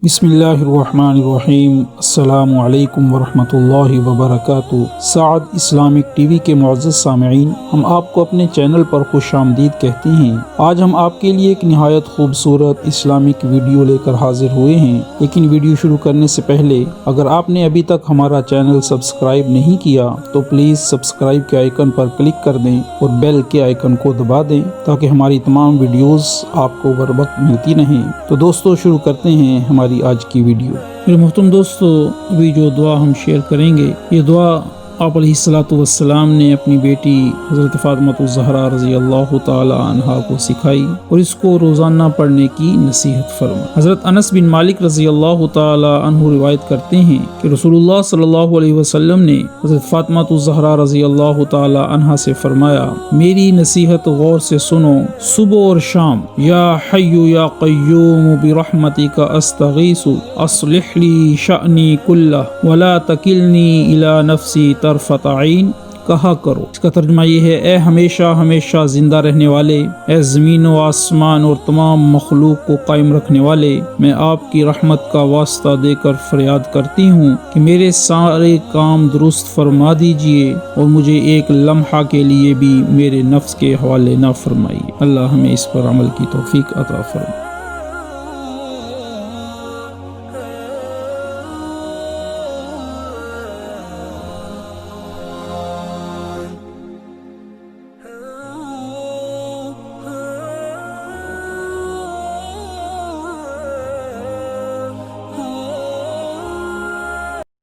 بسم اللہ الرحمن الرحیم۔ السلام علیکم ورحمۃ اللہ وبرکاتہ۔ سعد اسلامک ٹی وی کے معزز سامعین، ہم آپ کو اپنے چینل پر خوش آمدید کہتے ہیں۔ آج ہم آپ کے لیے ایک نہایت خوبصورت اسلامک ویڈیو لے کر حاضر ہوئے ہیں، لیکن ویڈیو شروع کرنے سے پہلے اگر آپ نے ابھی تک ہمارا چینل سبسکرائب نہیں کیا تو پلیز سبسکرائب کے آئیکن پر کلک کر دیں اور بیل کے آئیکن کو دبا دیں تاکہ ہماری تمام ویڈیوز آپ کو بر وقت ملتی رہیں۔ تو دوستو شروع کرتے ہیں ہماری آج کی ویڈیو۔ میرے محترم دوستو، ابھی جو دعا ہم شیئر کریں گے، یہ دعا آپ علیہ الصلوۃ والسلام نے اپنی بیٹی حضرت فاطمہ الزہرا رضی اللہ تعالی عنہا کو سکھائی اور اس کو روزانہ پڑھنے کی نصیحت فرمائی۔ حضرت انس بن مالک رضی اللہ تعالی عنہ روایت کرتے ہیں کہ رسول اللہ صلی اللہ علیہ وسلم نے حضرت فاطمہ الزہرا رضی اللہ تعالی عنہا سے فرمایا، میری نصیحت غور سے سنو، صبح اور شام، یا حی یا قیوم برحمتک استغیث اصلح لی شأنی کلہ ولا تکلنی الی نفسی طرفۃ عین کہا کرو۔ اس کا ترجمہ یہ ہے، اے ہمیشہ ہمیشہ زندہ رہنے والے، اے زمین و آسمان اور تمام مخلوق کو قائم رکھنے والے، میں آپ کی رحمت کا واسطہ دے کر فریاد کرتی ہوں کہ میرے سارے کام درست فرما دیجئے اور مجھے ایک لمحہ کے لیے بھی میرے نفس کے حوالے نہ فرمائیے۔ اللہ ہمیں اس پر عمل کی توفیق عطا فرمائے۔